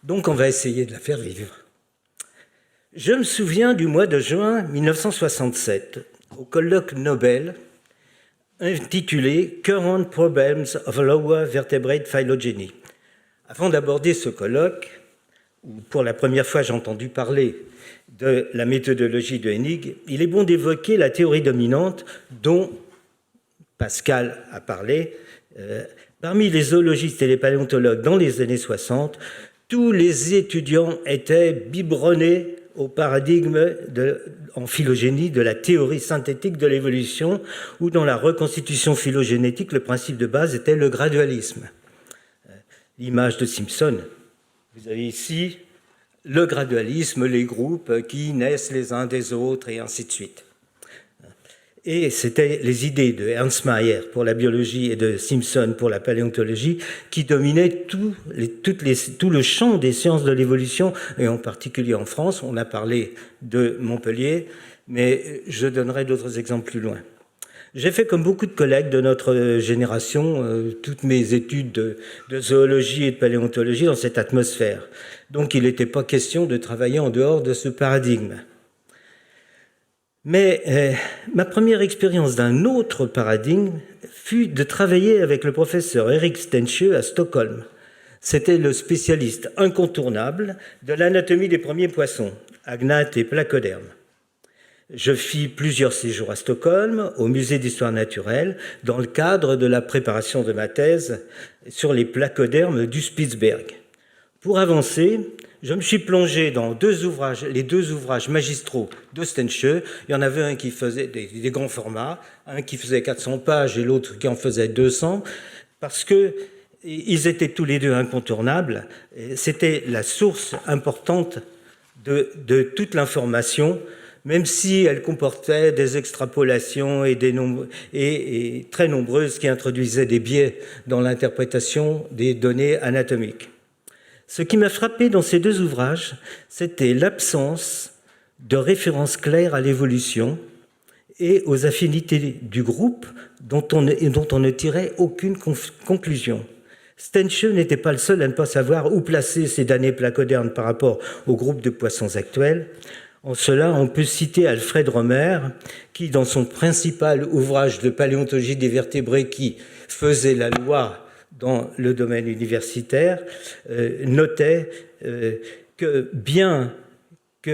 Donc on va essayer de la faire vivre. Je me souviens du mois de juin 1967, au colloque Nobel, intitulé « Current Problems of Lower Vertebrate Phylogeny ». Avant d'aborder ce colloque, où pour la première fois j'ai entendu parler de la méthodologie de Hennig, il est bon d'évoquer la théorie dominante dont Pascal a parlé. Parmi les zoologistes et les paléontologues dans les années 60, tous les étudiants étaient biberonnés au paradigme en phylogénie de la théorie synthétique de l'évolution, où dans la reconstitution phylogénétique, le principe de base était le gradualisme. L'image de Simpson. Vous avez ici le gradualisme, les groupes qui naissent les uns des autres et ainsi de suite. Et c'était les idées de Ernst Mayr pour la biologie et de Simpson pour la paléontologie qui dominaient tout le champ des sciences de l'évolution, et en particulier en France. On a parlé de Montpellier, mais je donnerai d'autres exemples plus loin. J'ai fait, comme beaucoup de collègues de notre génération, toutes mes études de zoologie et de paléontologie dans cette atmosphère. Donc il n'était pas question de travailler en dehors de ce paradigme. Mais ma première expérience d'un autre paradigme fut de travailler avec le professeur Erik Stenshø à Stockholm. C'était le spécialiste incontournable de l'anatomie des premiers poissons, agnates et placodermes. Je fis plusieurs séjours à Stockholm, au musée d'histoire naturelle, dans le cadre de la préparation de ma thèse sur les placodermes du Spitzberg. Pour avancer, je me suis plongé dans les deux ouvrages magistraux de Stenshø. Il y en avait un qui faisait des grands formats, un qui faisait 400 pages et l'autre qui en faisait 200, parce qu'ils étaient tous les deux incontournables. C'était la source importante de toute l'information, même si elle comportait des extrapolations et très nombreuses qui introduisaient des biais dans l'interprétation des données anatomiques. Ce qui m'a frappé dans ces deux ouvrages, c'était l'absence de références claires à l'évolution et aux affinités du groupe dont on ne tirait aucune conclusion. Stenshø n'était pas le seul à ne pas savoir où placer ces damnés placodermes par rapport au groupe de poissons actuels. En cela, on peut citer Alfred Romer, qui, dans son principal ouvrage de paléontologie des vertébrés qui faisait la loi dans le domaine universitaire, notait que bien qui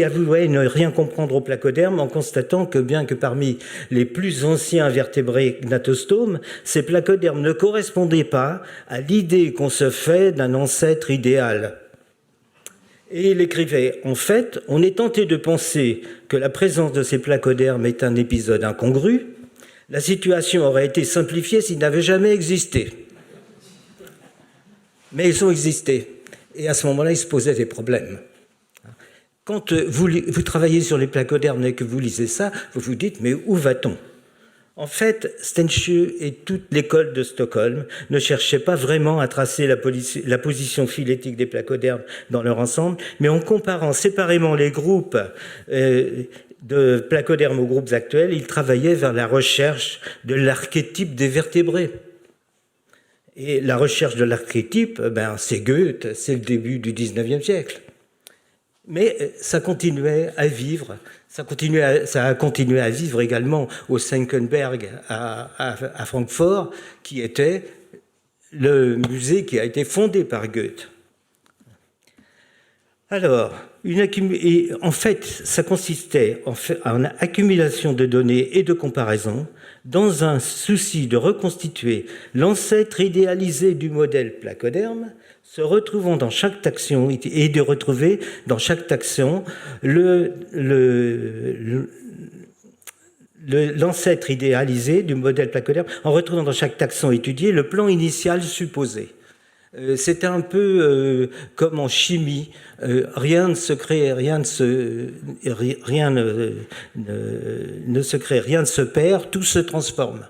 avouait ne rien comprendre au placoderme en constatant que bien que parmi les plus anciens vertébrés gnatostomes, ces placodermes ne correspondaient pas à l'idée qu'on se fait d'un ancêtre idéal. Et il écrivait « En fait, on est tenté de penser que la présence de ces placodermes est un épisode incongru. La situation aurait été simplifiée s'ils n'avaient jamais existé. Mais ils ont existé. Et à ce moment-là, il se posait des problèmes. Quand vous travaillez sur les placodermes et que vous lisez ça, vous vous dites « Mais où va-t-on » En fait, Stenshø et toute l'école de Stockholm ne cherchaient pas vraiment à tracer la position phylétique des placodermes dans leur ensemble, mais en comparant séparément les groupes de placodermes aux groupes actuels, ils travaillaient vers la recherche de l'archétype des vertébrés. Et la recherche de l'archétype, c'est Goethe, c'est le début du XIXe siècle. Mais ça continuait à vivre. Ça a continué à vivre également au Senckenberg à Francfort, qui était le musée qui a été fondé par Goethe. Alors, en fait, ça consistait en accumulation de données et de comparaison dans un souci de reconstituer l'ancêtre idéalisé du modèle placoderme, se retrouvant dans chaque taxon et de retrouver dans chaque taxon l'ancêtre idéalisé du modèle placoderme, en retrouvant dans chaque taxon étudié le plan initial supposé. C'était un peu comme en chimie, rien ne se crée, rien ne se crée, rien ne se perd, tout se transforme.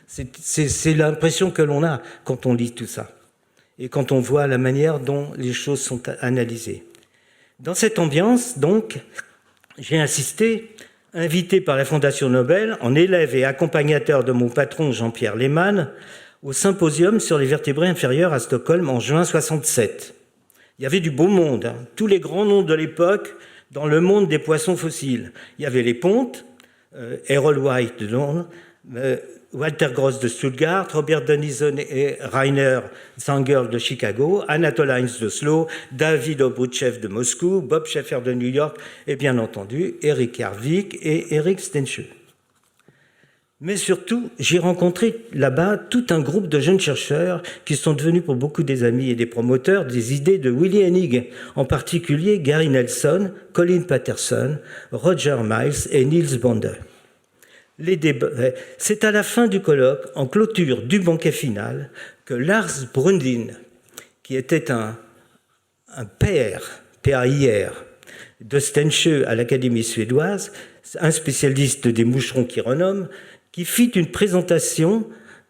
C'est l'impression que l'on a quand on lit tout ça et quand on voit la manière dont les choses sont analysées. Dans cette ambiance, donc, j'ai insisté, invité par la Fondation Nobel, en élève et accompagnateur de mon patron Jean-Pierre Lehmann, au symposium sur les vertébrés inférieurs à Stockholm en juin 67. Il y avait du beau monde, hein. Tous les grands noms de l'époque dans le monde des poissons fossiles. Il y avait les pontes, Errol White de Londres, Walter Gross de Stuttgart, Robert Denison et Rainer Zangel de Chicago, Anatole Heinz d'Oslo, David Obruchev de Moscou, Bob Schaeffer de New York et bien entendu Erik Jarvik et Erik Stensjö. Mais surtout, j'ai rencontré là-bas tout un groupe de jeunes chercheurs qui sont devenus pour beaucoup des amis et des promoteurs des idées de Willy Hennig, en particulier Gary Nelson, Colin Patterson, Roger Miles et Niels Bonde. C'est à la fin du colloque, en clôture du banquet final, que Lars Brundin, qui était un pair, PAIR, de Stensjö à l'Académie suédoise, un spécialiste des moucherons qui renomme, qui fit une présentation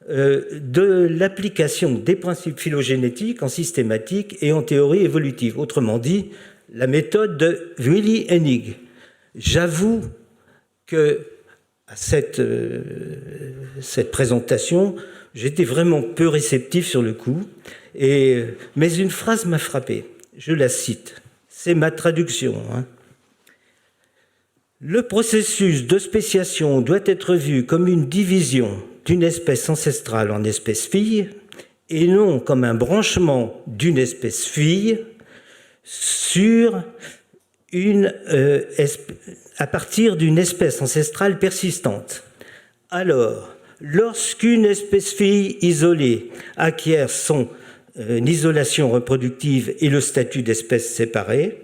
de l'application des principes phylogénétiques en systématique et en théorie évolutive. Autrement dit, la méthode de Willy Hennig. J'avoue que à cette présentation, j'étais vraiment peu réceptif sur le coup, mais une phrase m'a frappé. Je la cite. C'est ma traduction, hein. Le processus de spéciation doit être vu comme une division d'une espèce ancestrale en espèce fille et non comme un branchement d'une espèce fille sur à partir d'une espèce ancestrale persistante. Alors, lorsqu'une espèce fille isolée acquiert son isolation reproductive et le statut d'espèce séparée,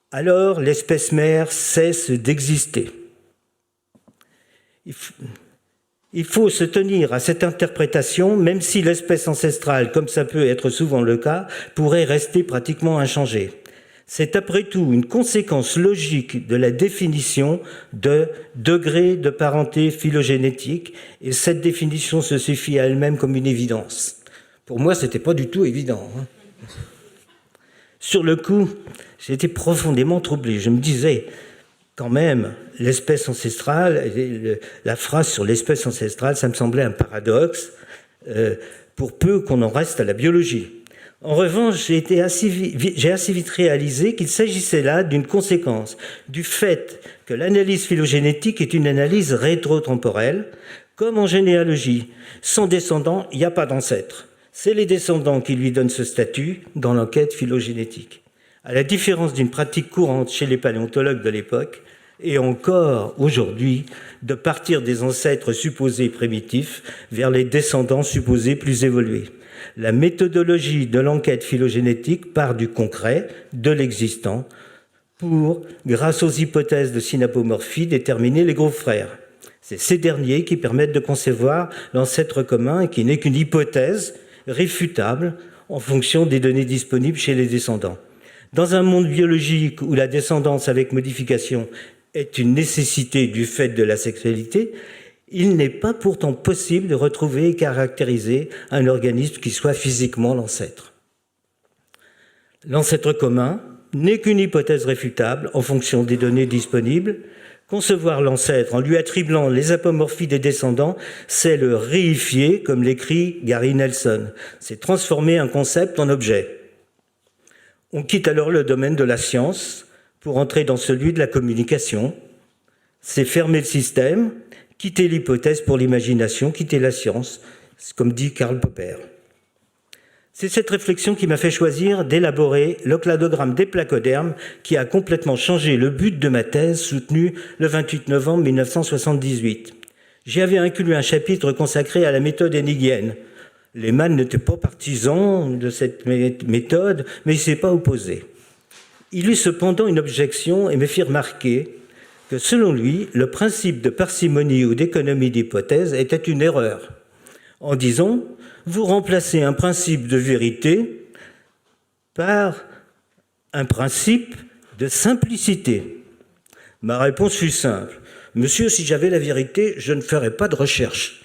alors l'espèce mère cesse d'exister. Il faut se tenir à cette interprétation, même si l'espèce ancestrale, comme ça peut être souvent le cas, pourrait rester pratiquement inchangée. C'est après tout une conséquence logique de la définition de degré de parenté phylogénétique, et cette définition se suffit à elle-même comme une évidence. Pour moi, ce n'était pas du tout évident, hein. Sur le coup, j'étais profondément troublé. Je me disais, quand même, l'espèce ancestrale, la phrase sur l'espèce ancestrale, ça me semblait un paradoxe, pour peu qu'on en reste à la biologie. En revanche, j'ai assez vite réalisé qu'il s'agissait là d'une conséquence du fait que l'analyse phylogénétique est une analyse rétrotemporelle, comme en généalogie. Sans descendant, il n'y a pas d'ancêtre. C'est les descendants qui lui donnent ce statut dans l'enquête phylogénétique. À la différence d'une pratique courante chez les paléontologues de l'époque, et encore aujourd'hui, de partir des ancêtres supposés primitifs vers les descendants supposés plus évolués. La méthodologie de l'enquête phylogénétique part du concret, de l'existant, pour, grâce aux hypothèses de synapomorphie, déterminer les groupes frères. C'est ces derniers qui permettent de concevoir l'ancêtre commun et qui n'est qu'une hypothèse réfutable en fonction des données disponibles chez les descendants. Dans un monde biologique où la descendance avec modification est une nécessité du fait de la sexualité, il n'est pas pourtant possible de retrouver et caractériser un organisme qui soit physiquement l'ancêtre. L'ancêtre commun n'est qu'une hypothèse réfutable en fonction des données disponibles. Concevoir l'ancêtre en lui attribuant les apomorphies des descendants, c'est le réifier, comme l'écrit Gary Nelson. C'est transformer un concept en objet. On quitte alors le domaine de la science pour entrer dans celui de la communication. C'est fermer le système, quitter l'hypothèse pour l'imagination, quitter la science, comme dit Karl Popper. C'est cette réflexion qui m'a fait choisir d'élaborer le cladogramme des placodermes qui a complètement changé le but de ma thèse soutenue le 28 novembre 1978. J'y avais inclus un chapitre consacré à la méthode hennigienne. Lehmann n'était pas partisan de cette méthode, mais il ne s'est pas opposé. Il eut cependant une objection et me fit remarquer que selon lui, le principe de parcimonie ou d'économie d'hypothèse était une erreur. En disant, vous remplacez un principe de vérité par un principe de simplicité. Ma réponse fut simple. Monsieur, si j'avais la vérité, je ne ferais pas de recherche.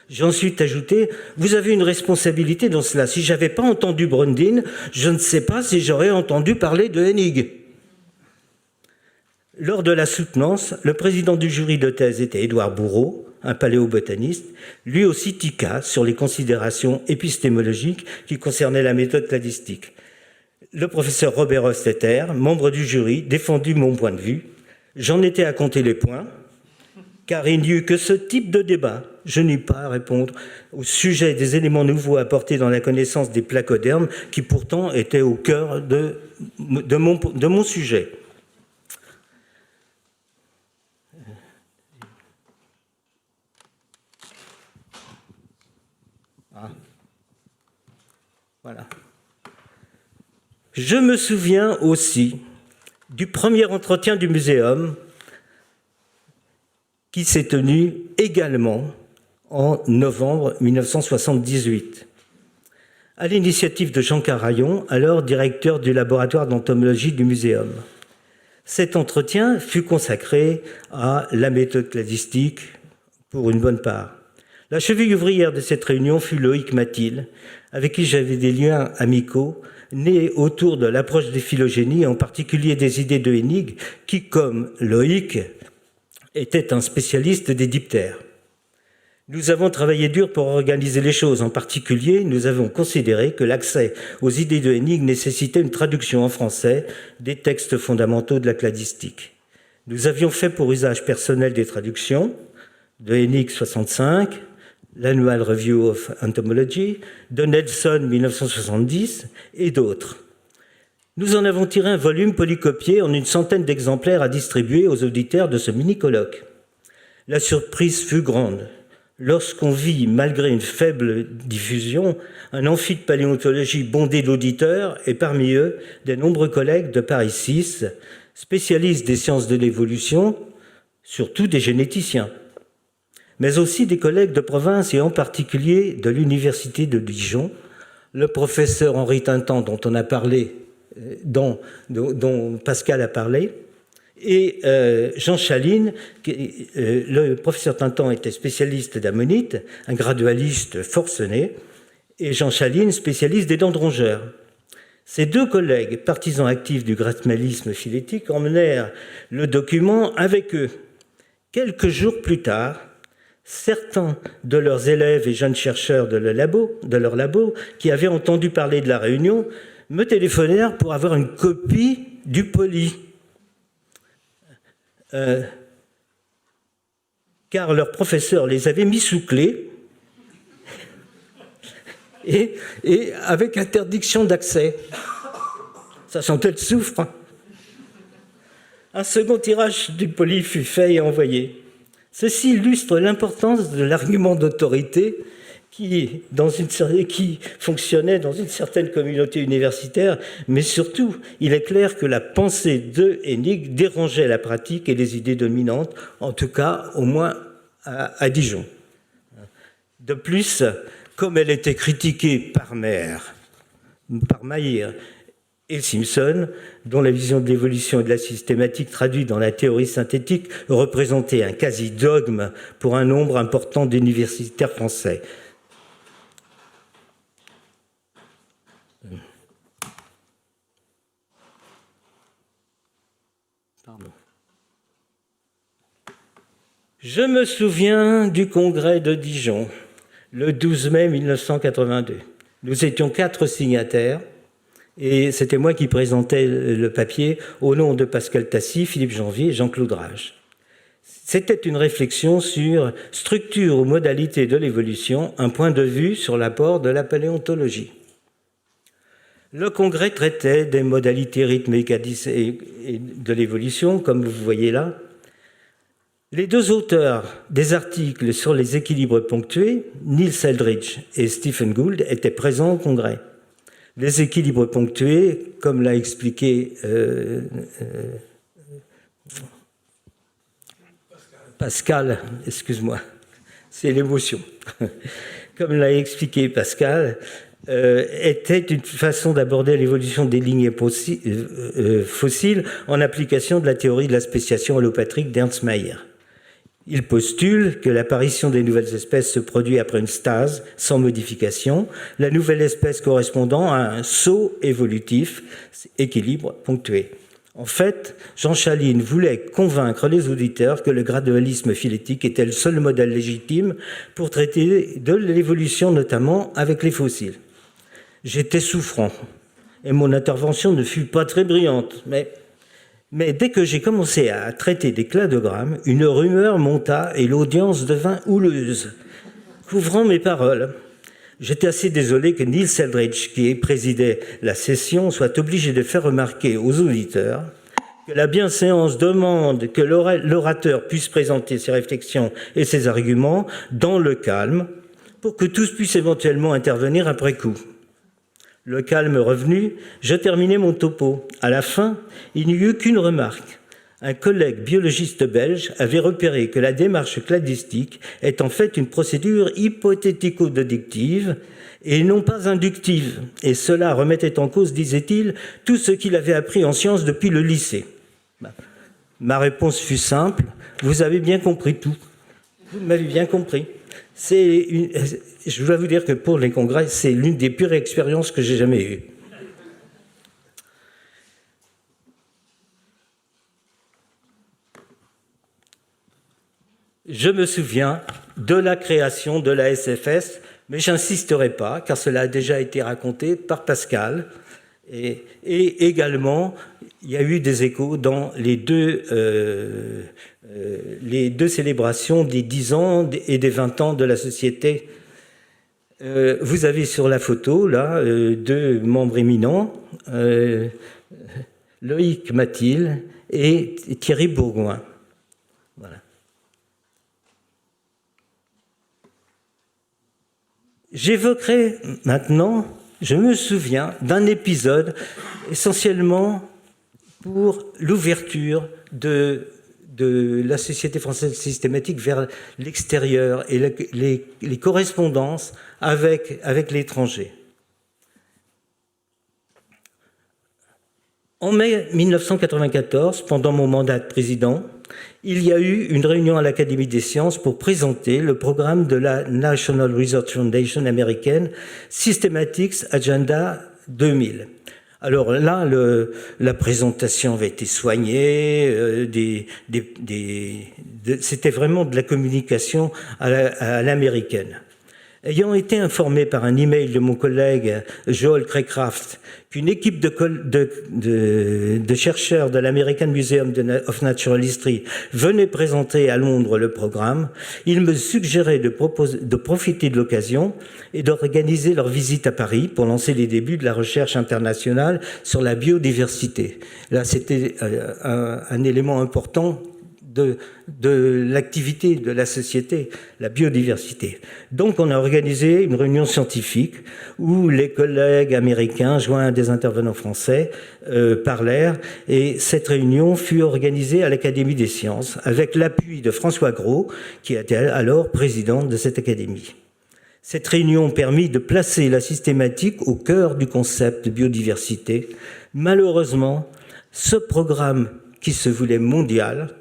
J'ai ensuite ajouté, vous avez une responsabilité dans cela. Si je n'avais pas entendu Brundin, je ne sais pas si j'aurais entendu parler de Hennig. Lors de la soutenance, le président du jury de thèse était Édouard Bourreau, un paléobotaniste, lui aussi tica sur les considérations épistémologiques qui concernaient la méthode cladistique. Le professeur Robert Hofstetter, membre du jury, défendit mon point de vue. J'en étais à compter les points, car il n'y eut que ce type de débat. Je n'eus pas à répondre au sujet des éléments nouveaux apportés dans la connaissance des placodermes, qui pourtant étaient au cœur de mon sujet. Voilà. Je me souviens aussi du premier entretien du muséum qui s'est tenu également en novembre 1978, à l'initiative de Jean Carayon, alors directeur du laboratoire d'entomologie du muséum. Cet entretien fut consacré à la méthode cladistique pour une bonne part. La cheville ouvrière de cette réunion fut Loïc Mathil, avec qui j'avais des liens amicaux, nés autour de l'approche des phylogénies, en particulier des idées de Hennig, qui, comme Loïc, était un spécialiste des diptères. Nous avons travaillé dur pour organiser les choses. En particulier, nous avons considéré que l'accès aux idées de Hennig nécessitait une traduction en français des textes fondamentaux de la cladistique. Nous avions fait pour usage personnel des traductions de Hennig 65, l'Annual Review of Entomology, de Nelson 1970 et d'autres. Nous en avons tiré un volume polycopié en une centaine d'exemplaires à distribuer aux auditeurs de ce mini-colloque. La surprise fut grande lorsqu'on vit, malgré une faible diffusion, un amphi de paléontologie bondé d'auditeurs et parmi eux, des nombreux collègues de Paris 6, spécialistes des sciences de l'évolution, surtout des généticiens, mais aussi des collègues de province et en particulier de l'université de Dijon, le professeur Henri Tintan dont on a parlé, dont Pascal a parlé, et Jean Chaline, le professeur Tintan était spécialiste d'ammonite, un gradualiste forcené, et Jean Chaline, spécialiste des dents de rongeurs. Ces deux collègues, partisans actifs du gracmalisme phylétique, emmenèrent le document avec eux. Quelques jours plus tard, certains de leurs élèves et jeunes chercheurs de leur labo, qui avaient entendu parler de la réunion, me téléphonèrent pour avoir une copie du poly. Car leur professeur les avait mis sous clé et avec interdiction d'accès. Ça sentait le soufre. Un second tirage du poly fut fait et envoyé. Ceci illustre l'importance de l'argument d'autorité qui fonctionnait dans une certaine communauté universitaire, mais surtout, il est clair que la pensée de Hennig dérangeait la pratique et les idées dominantes, en tout cas, au moins à Dijon. De plus, comme elle était critiquée par Mayr et Simpson, dont la vision de l'évolution et de la systématique traduite dans la théorie synthétique représentait un quasi-dogme pour un nombre important d'universitaires français. Je me souviens du congrès de Dijon, le 12 mai 1982. Nous étions 4 signataires et c'était moi qui présentais le papier au nom de Pascal Tassy, Philippe Janvier et Jean-Claude Rage. C'était une réflexion sur structure ou modalité de l'évolution, un point de vue sur l'apport de la paléontologie. Le congrès traitait des modalités rythmiques et de l'évolution, comme vous voyez là. Les deux auteurs des articles sur les équilibres ponctués, Niels Eldredge et Stephen Gould, étaient présents au congrès. Les équilibres ponctués, comme l'a expliqué Pascal, excuse-moi, c'est l'émotion. Comme l'a expliqué Pascal, était une façon d'aborder l'évolution des lignées fossiles en application de la théorie de la spéciation allopatrique d'Ernst Mayr. Il postule que l'apparition des nouvelles espèces se produit après une stase sans modification, la nouvelle espèce correspondant à un saut évolutif, équilibre ponctué. En fait, Jean Chaline voulait convaincre les auditeurs que le gradualisme phylétique était le seul modèle légitime pour traiter de l'évolution, notamment avec les fossiles. J'étais souffrant et mon intervention ne fut pas très brillante, mais dès que j'ai commencé à traiter des cladogrammes, une rumeur monta et l'audience devint houleuse, couvrant mes paroles. J'étais assez désolé que Niels Eldredge, qui présidait la session, soit obligé de faire remarquer aux auditeurs que la bienséance demande que l'orateur puisse présenter ses réflexions et ses arguments dans le calme pour que tous puissent éventuellement intervenir après coup. Le calme revenu, je terminai mon topo. À la fin, il n'y eut qu'une remarque. Un collègue biologiste belge avait repéré que la démarche cladistique est en fait une procédure hypothético-déductive et non pas inductive. Et cela remettait en cause, disait-il, tout ce qu'il avait appris en sciences depuis le lycée. Ma réponse fut simple, vous avez bien compris tout. Vous m'avez bien compris. Je dois vous dire que pour les congrès, c'est l'une des pires expériences que j'ai jamais eues. Je me souviens de la création de la SFS, mais j'insisterai pas, car cela a déjà été raconté par Pascal. Et également, il y a eu des échos dans les deux célébrations des 10 ans et des 20 ans de la société. Vous avez sur la photo, là, deux membres éminents, Loïc Mathilde et Thierry Bourgoin. Voilà. J'évoquerai maintenant, je me souviens d'un épisode essentiellement pour l'ouverture de la Société française systématique vers l'extérieur et les correspondances avec l'étranger. En mai 1994, pendant mon mandat de président, il y a eu une réunion à l'Académie des sciences pour présenter le programme de la National Research Foundation américaine, Systematics Agenda 2000. Alors là, la présentation avait été soignée, c'était vraiment de la communication à l'américaine. Ayant été informé par un email de mon collègue Joel Craycraft qu'une équipe de chercheurs de l'American Museum of Natural History venait présenter à Londres le programme, il me suggérait de profiter de l'occasion et d'organiser leur visite à Paris pour lancer les débuts de la recherche internationale sur la biodiversité. Là, c'était un élément important de l'activité de la société, la biodiversité. Donc on a organisé une réunion scientifique où les collègues américains, joints à des intervenants français, parlèrent, et cette réunion fut organisée à l'Académie des sciences avec l'appui de François Gros, qui était alors président de cette académie. Cette réunion permit de placer la systématique au cœur du concept de biodiversité. Malheureusement, ce programme qui se voulait mondial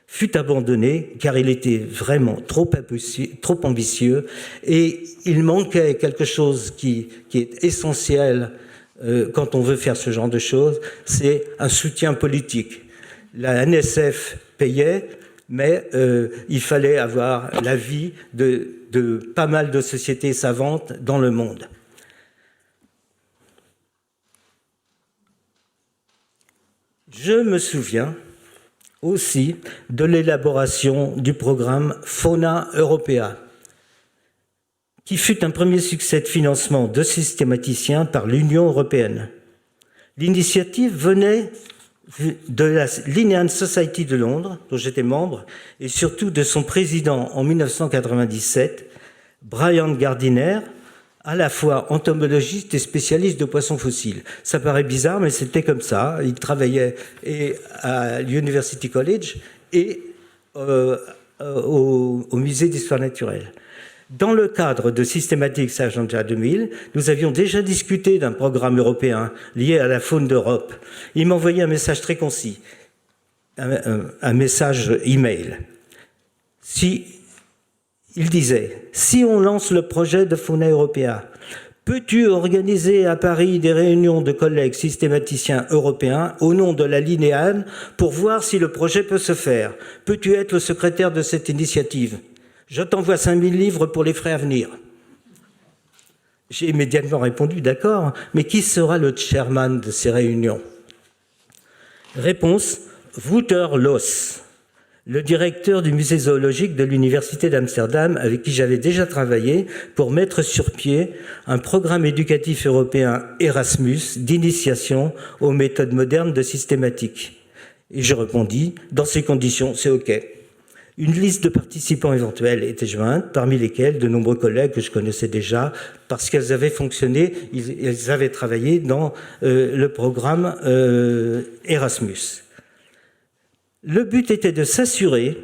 fut abandonné car il était vraiment trop ambitieux et il manquait quelque chose qui est essentiel quand on veut faire ce genre de choses, c'est un soutien politique. La NSF payait, mais il fallait avoir l'avis de pas mal de sociétés savantes dans le monde. Je me souviens aussi de l'élaboration du programme Fauna Europea, qui fut un premier succès de financement de systématiciens par l'Union européenne. L'initiative venait de la Linnean Society de Londres, dont j'étais membre, et surtout de son président en 1997, Brian Gardiner, à la fois entomologiste et spécialiste de poissons fossiles. Ça paraît bizarre, mais c'était comme ça. Il travaillait à l'University College et au musée d'histoire naturelle. Dans le cadre de Systematics Agenda 2000, nous avions déjà discuté d'un programme européen lié à la faune d'Europe. Il m'envoyait un message très concis, un message email. Il disait, si on lance le projet de Fauna Europea, Peux-tu organiser à Paris des réunions de collègues systématiciens européens au nom de la Linéane pour voir si le projet peut se faire? Peux-tu être le secrétaire de cette initiative? Je t'envoie 5000 livres pour les frais à venir. J'ai immédiatement répondu, d'accord, mais qui sera le chairman de ces réunions? Réponse, Wouter Loos, le directeur du musée zoologique de l'Université d'Amsterdam, avec qui j'avais déjà travaillé pour mettre sur pied un programme éducatif européen Erasmus d'initiation aux méthodes modernes de systématique. Et je répondis, dans ces conditions, c'est OK. Une liste de participants éventuels était jointe, parmi lesquels de nombreux collègues que je connaissais déjà, parce qu'elles avaient fonctionné, ils avaient travaillé dans le programme Erasmus. Le but était de s'assurer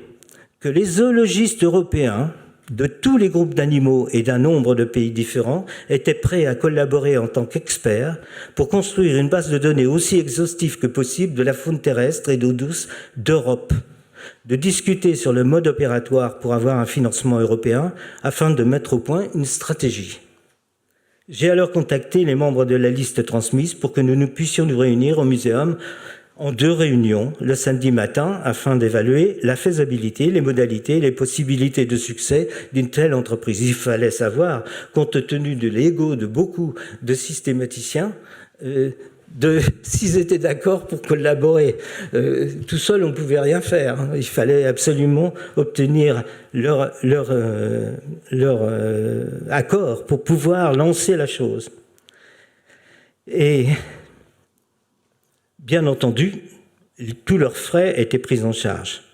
que les zoologistes européens de tous les groupes d'animaux et d'un nombre de pays différents étaient prêts à collaborer en tant qu'experts pour construire une base de données aussi exhaustive que possible de la faune terrestre et d'eau douce d'Europe, de discuter sur le mode opératoire pour avoir un financement européen afin de mettre au point une stratégie. J'ai alors contacté les membres de la liste transmise pour que nous puissions nous réunir au muséum en 2 réunions le samedi matin afin d'évaluer la faisabilité, les modalités, les possibilités de succès d'une telle entreprise. Il fallait savoir, compte tenu de l'ego de beaucoup de systématiciens, s'ils étaient d'accord pour collaborer. Tout seul, on ne pouvait rien faire. Il fallait absolument obtenir leur accord pour pouvoir lancer la chose. Et bien entendu, tous leurs frais étaient pris en charge.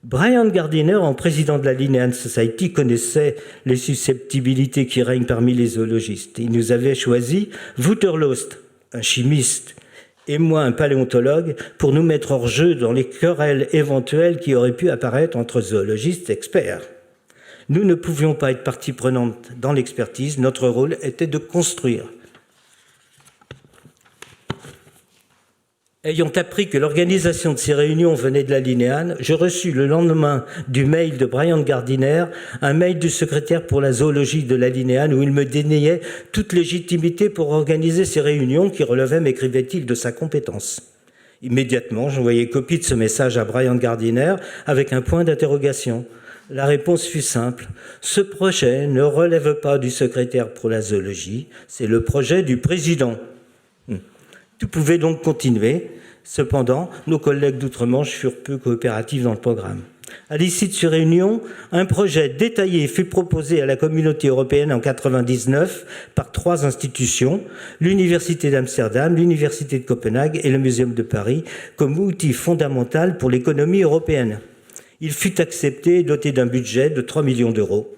Brian Gardiner, en président de la Linnean Society, connaissait les susceptibilités qui règnent parmi les zoologistes. Il nous avait choisi Wouter Loos, un chimiste, et moi, un paléontologue, pour nous mettre hors jeu dans les querelles éventuelles qui auraient pu apparaître entre zoologistes experts. Nous ne pouvions pas être partie prenante dans l'expertise, notre rôle était de construire. Ayant appris que l'organisation de ces réunions venait de la Linéane, je reçus le lendemain du mail de Brian Gardiner un mail du secrétaire pour la zoologie de la Linéane où il me déniait toute légitimité pour organiser ces réunions qui relevaient, m'écrivait-il, de sa compétence. Immédiatement, j'envoyai copie de ce message à Brian Gardiner avec un point d'interrogation. La réponse fut simple. Ce projet ne relève pas du secrétaire pour la zoologie, c'est le projet du président. Tout pouvait donc continuer. Cependant, nos collègues d'outre-Manche furent peu coopératifs dans le programme. À l'issue de ces réunions, un projet détaillé fut proposé à la communauté européenne en 1999 par 3 institutions, l'Université d'Amsterdam, l'Université de Copenhague et le Muséum de Paris, comme outil fondamental pour l'économie européenne. Il fut accepté et doté d'un budget de 3 millions d'euros.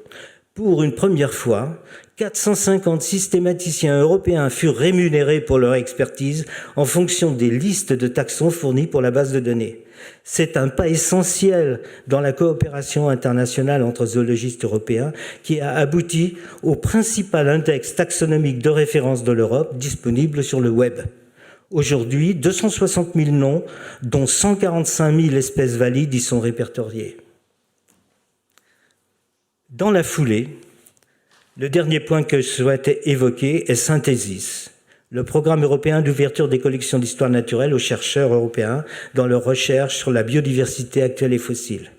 Pour une première fois, 450 systématiciens européens furent rémunérés pour leur expertise en fonction des listes de taxons fournies pour la base de données. C'est un pas essentiel dans la coopération internationale entre zoologistes européens qui a abouti au principal index taxonomique de référence de l'Europe disponible sur le web. Aujourd'hui, 260 000 noms, dont 145 000 espèces valides, y sont répertoriés. Dans la foulée, le dernier point que je souhaitais évoquer est Synthesis, le programme européen d'ouverture des collections d'histoire naturelle aux chercheurs européens dans leurs recherches sur la biodiversité actuelle et fossile.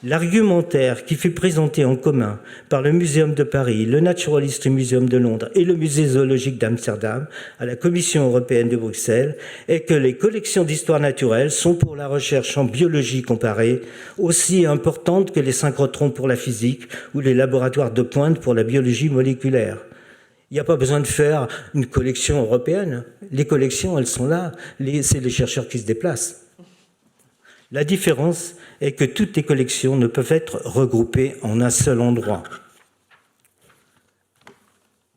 L'argumentaire qui fut présenté en commun par le Muséum de Paris, le Natural History Museum de Londres et le Musée zoologique d'Amsterdam à la Commission européenne de Bruxelles est que les collections d'histoire naturelle sont pour la recherche en biologie comparée aussi importantes que les synchrotrons pour la physique ou les laboratoires de pointe pour la biologie moléculaire. Il n'y a pas besoin de faire une collection européenne. Les collections, elles sont là. C'est les chercheurs qui se déplacent. La différence est que toutes les collections ne peuvent être regroupées en un seul endroit.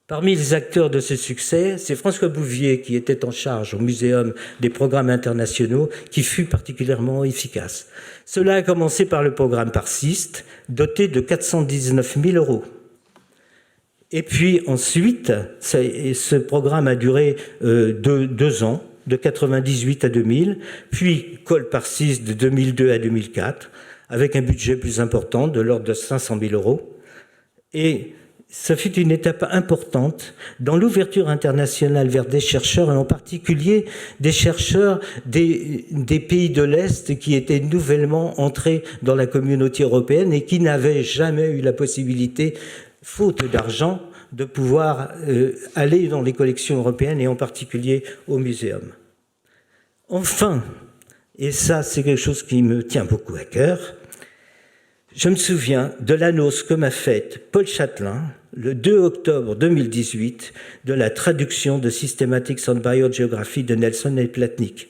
Parmi les acteurs de ce succès, c'est François Bouvier qui était en charge au Muséum des programmes internationaux qui fut particulièrement efficace. Cela a commencé par le programme Parsist, doté de 419 000 €. Et puis ensuite, ce programme a duré 2 ans, de 1998 à 2000, puis Col-Parsist de 2002 à 2004, avec un budget plus important de l'ordre de 500 000 €. Et Ce fut une étape importante dans l'ouverture internationale vers des chercheurs, et en particulier des chercheurs des pays de l'Est qui étaient nouvellement entrés dans la communauté européenne et qui n'avaient jamais eu la possibilité, faute d'argent, de pouvoir aller dans les collections européennes et en particulier au muséum. Enfin, et ça c'est quelque chose qui me tient beaucoup à cœur, je me souviens de l'annonce que m'a faite Paul Chatelain le 2 octobre 2018 de la traduction de Systematics on Biogeography de Nelson et Platnick.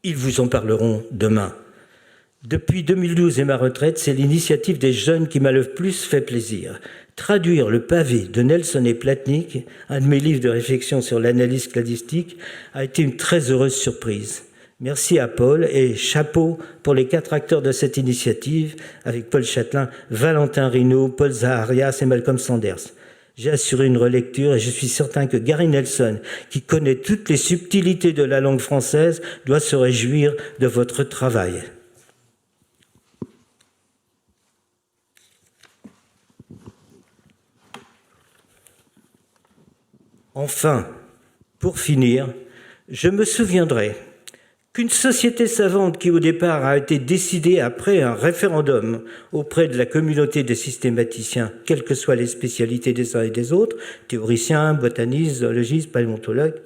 Ils vous en parleront demain. Depuis 2012 et ma retraite, c'est l'initiative des jeunes qui m'a le plus fait plaisir. Traduire le pavé de Nelson et Platnick, un de mes livres de réflexion sur l'analyse cladistique, a été une très heureuse surprise. Merci à Paul et chapeau pour les 4 acteurs de cette initiative, avec Paul Chatelain, Valentin Rinaud, Paul Zaharias et Malcolm Sanders. J'ai assuré une relecture et je suis certain que Gary Nelson, qui connaît toutes les subtilités de la langue française, doit se réjouir de votre travail. Enfin, pour finir, je me souviendrai qu'une société savante qui au départ a été décidée après un référendum auprès de la communauté des systématiciens, quelles que soient les spécialités des uns et des autres, théoriciens, botanistes, zoologistes, paléontologues,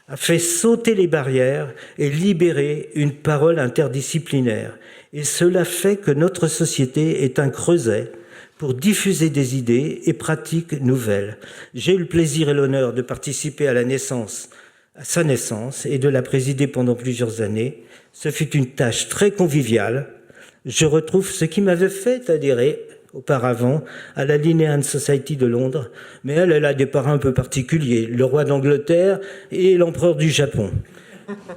a fait sauter les barrières et libérer une parole interdisciplinaire. Et cela fait que notre société est un creuset pour diffuser des idées et pratiques nouvelles. J'ai eu le plaisir et l'honneur de participer à sa naissance et de la présider pendant plusieurs années. Ce fut une tâche très conviviale. Je retrouve ce qui m'avait fait adhérer auparavant à la Linnean Society de Londres, mais elle a des parrains un peu particuliers, le roi d'Angleterre et l'empereur du Japon.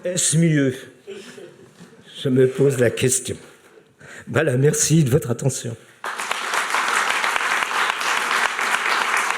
Est-ce mieux? Je me pose la question. Voilà, merci de votre attention.